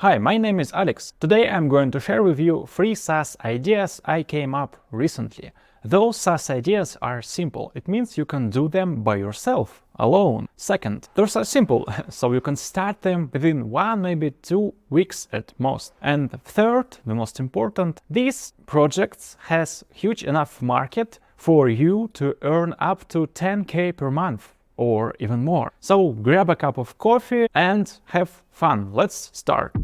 Hi, my name is Alex. Today I'm going to share with you 3 SaaS ideas I came up recently. Those SaaS ideas are simple. It means you can do them by yourself, alone. Second, those are simple, so you can start them within 1, maybe 2 weeks at most. And third, the most important, these projects has huge enough market for you to earn up to 10K per month or even more. So grab a cup of coffee and have fun. Let's start.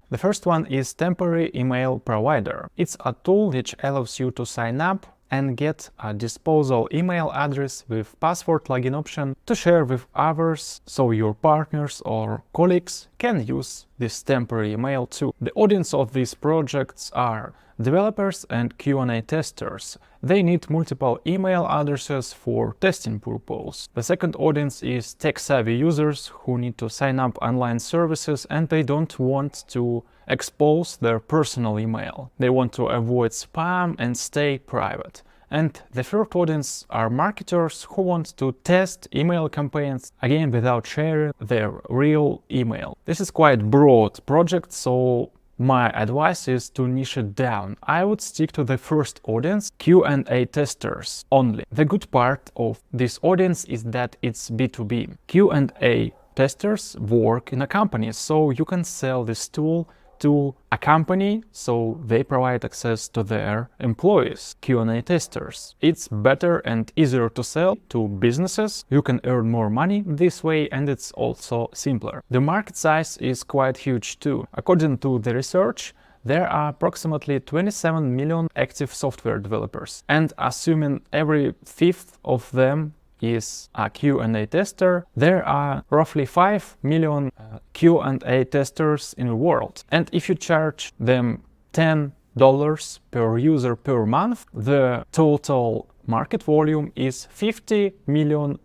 The first one is temporary email provider. It's a tool which allows you to sign up and get a disposal email address with password login option to share with others, so your partners or colleagues can use this temporary email too. The audience of these projects are developers and Q&A testers. They need multiple email addresses for testing purposes. The second audience is tech-savvy users who need to sign up online services and they don't want to expose their personal email. They want to avoid spam and stay private. And the third audience are marketers who want to test email campaigns, again without sharing their real email. This is quite broad project, so my advice is to niche it down. I would stick to the first audience, Q&A testers only. The good part of this audience is that it's B2B. Q&A testers work in a company, so you can sell this tool to a company, so they provide access to their employees, Q&A testers. It's better and easier to sell to businesses. You can earn more money this way and it's also simpler. The market size is quite huge too. According to the research, there are approximately 27 million active software developers, and assuming every fifth of them is a Q&A tester, there are roughly 5 million Q&A testers in the world. And if you charge them $10 per user per month, the total market volume is $50 million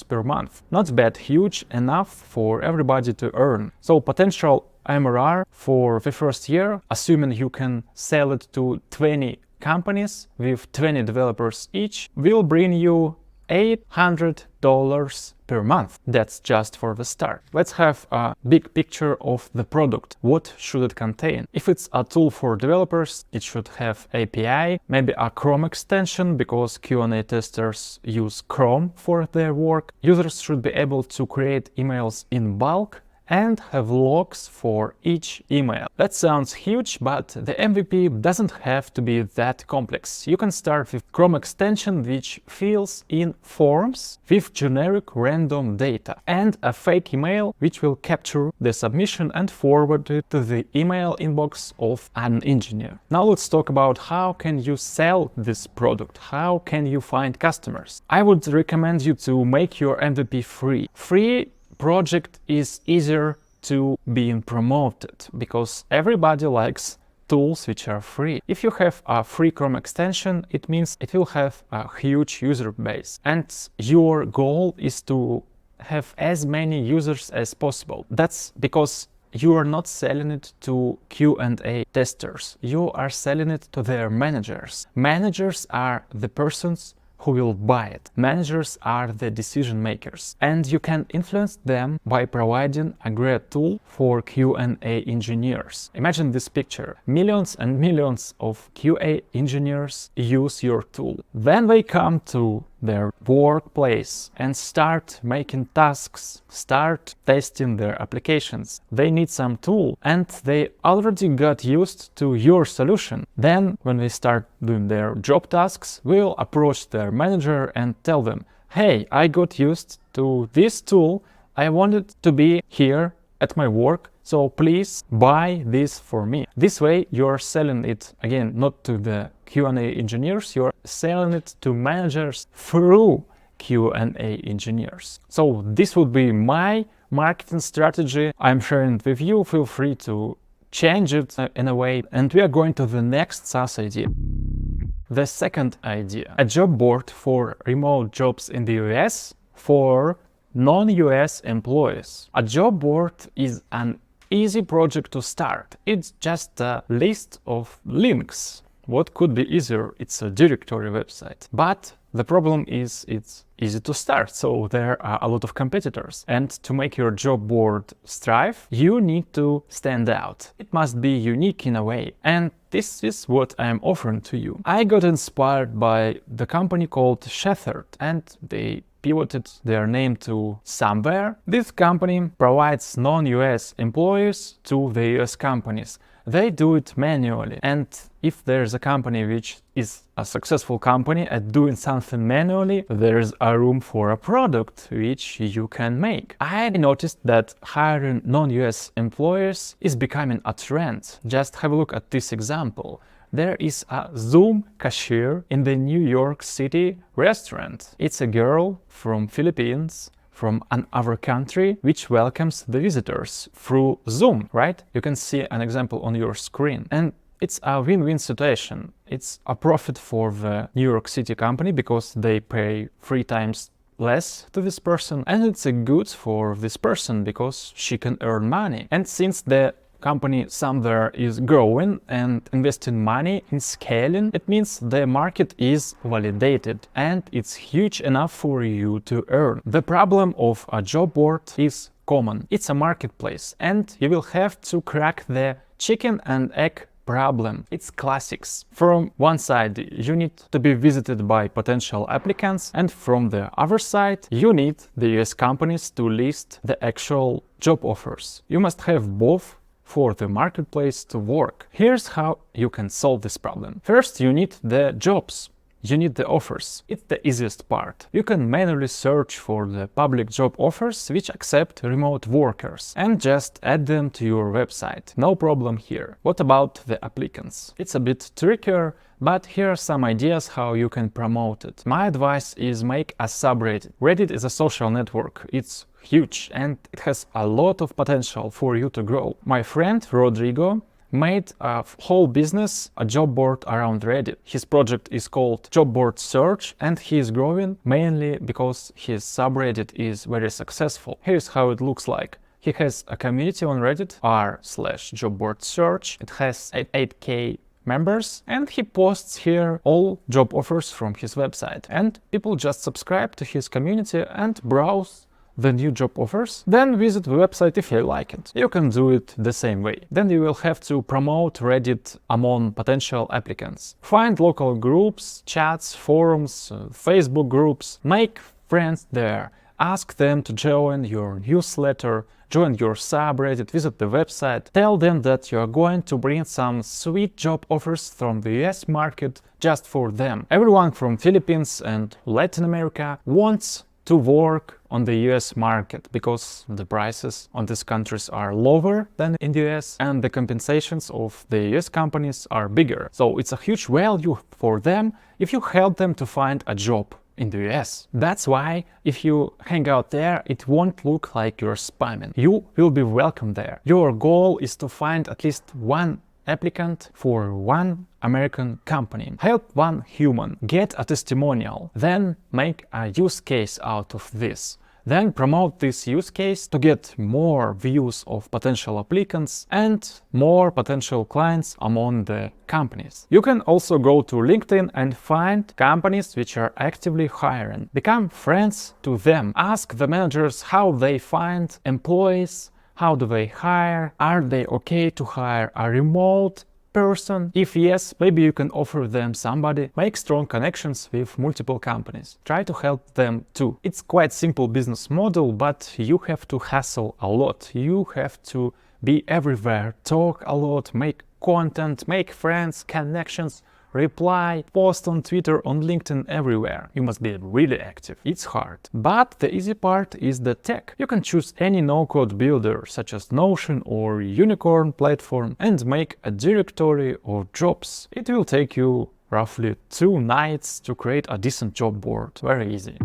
per month. Not bad, huge enough for everybody to earn. So potential MRR for the first year, assuming you can sell it to 20 companies with 20 developers each, will bring you $800 per month. That's just for the start. Let's have a big picture of the product. What should it contain? If it's a tool for developers, it should have API, maybe a Chrome extension, because Q&A testers use Chrome for their work. Users should be able to create emails in bulk and have logs for each email. That sounds huge, but the MVP doesn't have to be that complex. You can start with Chrome extension, which fills in forms with generic random data, and a fake email which will capture the submission and forward it to the email inbox of an engineer. Now let's talk about how can you sell this product, how can you find customers. I would recommend you to make your MVP free. Free project is easier to being promoted because everybody likes tools which are free. If you have a free Chrome extension, it means it will have a huge user base, and your goal is to have as many users as possible. That's because you are not selling it to Q&A testers. You are selling it to their managers. Managers are the persons who will buy it. Managers are the decision makers, and you can influence them by providing a great tool for Q&A engineers. Imagine this picture. Millions and millions of QA engineers use your tool. Then they come to their workplace and start making tasks, start testing their applications. They need some tool and they already got used to your solution. Then when they start doing their job tasks, we'll approach their manager and tell them, hey, I got used to this tool. I want it to be here at my work, so please buy this for me. This way you're selling it, again, not to the Q&A engineers, you're selling it to managers through Q&A engineers. So this would be my marketing strategy. I'm sharing it with you. Feel free to change it in a way. And we are going to the next SaaS idea. The second idea, a job board for remote jobs in the US for non-US employees. A job board is an easy project to start. It's just a list of links. What could be easier? It's a directory website. But The problem is it's easy to start, so there are a lot of competitors. And to make your job board thrive, you need to stand out. It must be unique in a way. And this is what I'm offering to you. I got inspired by the company called Shepherd, and they pivoted their name to Somewhere. This company provides non-US employees to the US companies. They do it manually, and if there's a company which is a successful company at doing something manually, there's a room for a product which you can make. I noticed that hiring non-US employers is becoming a trend. Just have a look at this example. There is a Zoom cashier in the New York City restaurant. It's a girl from Philippines, from another country, which welcomes the visitors through Zoom, right? You can see an example on your screen. And it's a win-win situation. It's a profit for the New York City company because they pay 3 times less to this person, and it's a good for this person because she can earn money. And since the company Somewhere is growing and investing money in scaling, it means the market is validated and it's huge enough for you to earn. The problem of a job board is common. It's a marketplace and you will have to crack the chicken and egg problem. It's classics. From one side, you need to be visited by potential applicants, and from the other side, you need the US companies to list the actual job offers. You must have both for the marketplace to work. Here's how you can solve this problem. First, you need the jobs. You need the offers. It's the easiest part. You can manually search for the public job offers which accept remote workers and just add them to your website. No problem here. What about the applicants? It's a bit trickier, but here are some ideas how you can promote it. My advice is make a subreddit. Reddit is a social network. It's huge and it has a lot of potential for you to grow. My friend Rodrigo made a whole business, a job board around Reddit. His project is called Job Board Search and he is growing mainly because his subreddit is very successful. Here's how it looks like. He has a community on Reddit, r/jobboardsearch. It has 8k members and he posts here all job offers from his website. And people just subscribe to his community and browse the new job offers, then visit the website if you like it. You can do it the same way. Then you will have to promote Reddit among potential applicants. Find local groups, chats, forums, Facebook groups, make friends there. Ask them to join your newsletter, join your subreddit, visit the website. Tell them that you are going to bring some sweet job offers from the US market just for them. Everyone from Philippines and Latin America wants to work on the US market because the prices on these countries are lower than in the US and the compensations of the US companies are bigger. So it's a huge value for them if you help them to find a job in the US. That's why if you hang out there, it won't look like you're spamming. You will be welcome there. Your goal is to find at least one applicant for one American company. Help one human, get a testimonial, then make a use case out of this. Then promote this use case to get more views of potential applicants and more potential clients among the companies. You can also go to LinkedIn and find companies which are actively hiring. Become friends to them. Ask the managers how they find employees. How do they hire? Are they okay to hire a remote person? If yes, maybe you can offer them somebody. Make strong connections with multiple companies. Try to help them too. It's quite simple business model, but you have to hustle a lot. You have to be everywhere, talk a lot, make content, make friends, connections, reply, post on Twitter, on LinkedIn, everywhere. You must be really active. It's hard. But the easy part is the tech. You can choose any no-code builder such as Notion or Unicorn platform and make a directory of jobs. It will take you roughly 2 nights to create a decent job board. Very easy.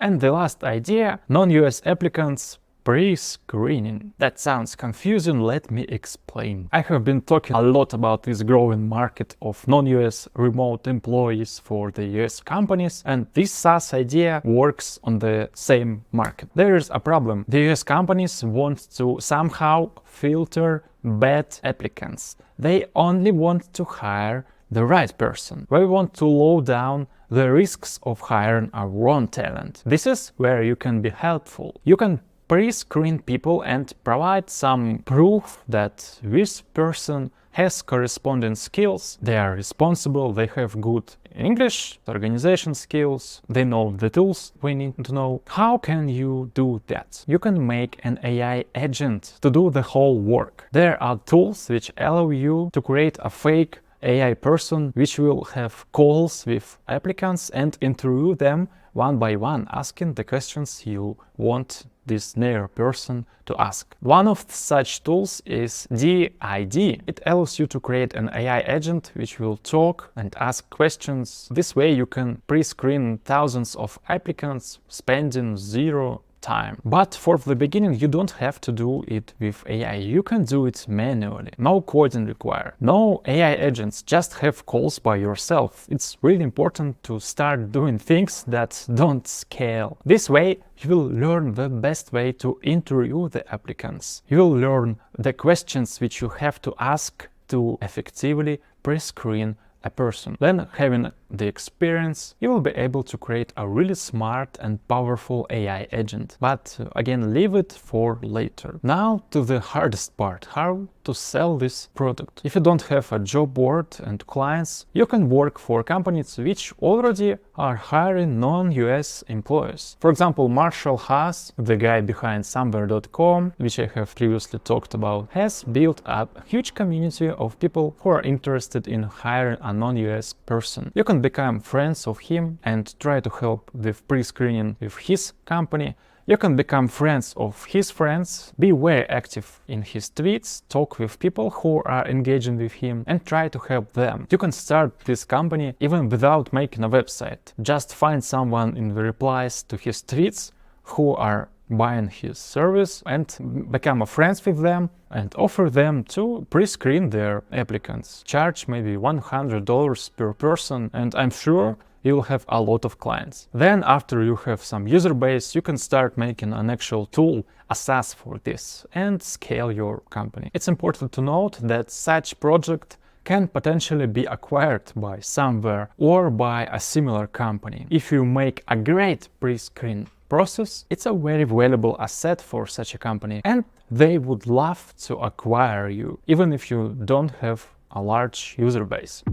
And the last idea, non-US applicants pre-screening. That sounds confusing, let me explain. I have been talking a lot about this growing market of non-US remote employees for the US companies, and this SaaS idea works on the same market. There is a problem. The US companies want to somehow filter bad applicants. They only want to hire the right person. They want to low down the risks of hiring a wrong talent. This is where you can be helpful. You can pre-screen people and provide some proof that this person has corresponding skills, they are responsible, they have good English, organization skills, they know the tools we need to know. How can you do that? You can make an AI agent to do the whole work. There are tools which allow you to create a fake AI person which will have calls with applicants and interview them one by one, asking the questions you want this near person to ask. One of such tools is DID. It allows you to create an AI agent which will talk and ask questions. This way you can pre-screen thousands of applicants, spending zero time. But for the beginning you don't have to do it with AI, you can do it manually. No coding required. No AI agents, just have calls by yourself. It's really important to start doing things that don't scale. This way you will learn the best way to interview the applicants. You will learn the questions which you have to ask to effectively pre-screen a person. Then, having the experience, you will be able to create a really smart and powerful AI agent. But again, leave it for later. Now to the hardest part, how to sell this product. If you don't have a job board and clients, you can work for companies which already are hiring non-US employees. For example, Marshall Haas, the guy behind somewhere.com, which I have previously talked about, has built up a huge community of people who are interested in hiring a non-US person. You can become friends of him and try to help with pre-screening with his company. You can become friends of his friends, be very active in his tweets, talk with people who are engaging with him and try to help them. You can start this company even without making a website. Just find someone in the replies to his tweets who are buying his service and become friends with them and offer them to pre-screen their applicants. Charge maybe $100 per person and I'm sure you'll have a lot of clients. Then after you have some user base, you can start making an actual tool, a SaaS for this, and scale your company. It's important to note that such project can potentially be acquired by somewhere or by a similar company. If you make a great pre-screen process, it's a very valuable asset for such a company and they would love to acquire you, even if you don't have a large user base.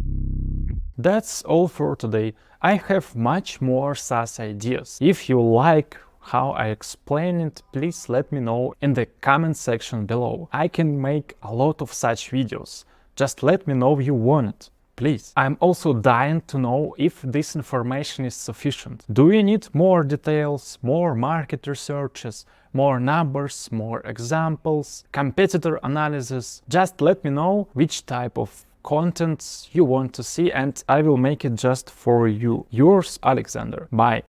That's all for today. I have much more SaaS ideas. If you like how I explain it, please let me know in the comment section below. I can make a lot of such videos. Just let me know you want it, please. I'm also dying to know if this information is sufficient. Do you need more details, more market researches, more numbers, more examples, competitor analysis? Just let me know which type of content you want to see and I will make it just for you. Yours, Alexander. Bye.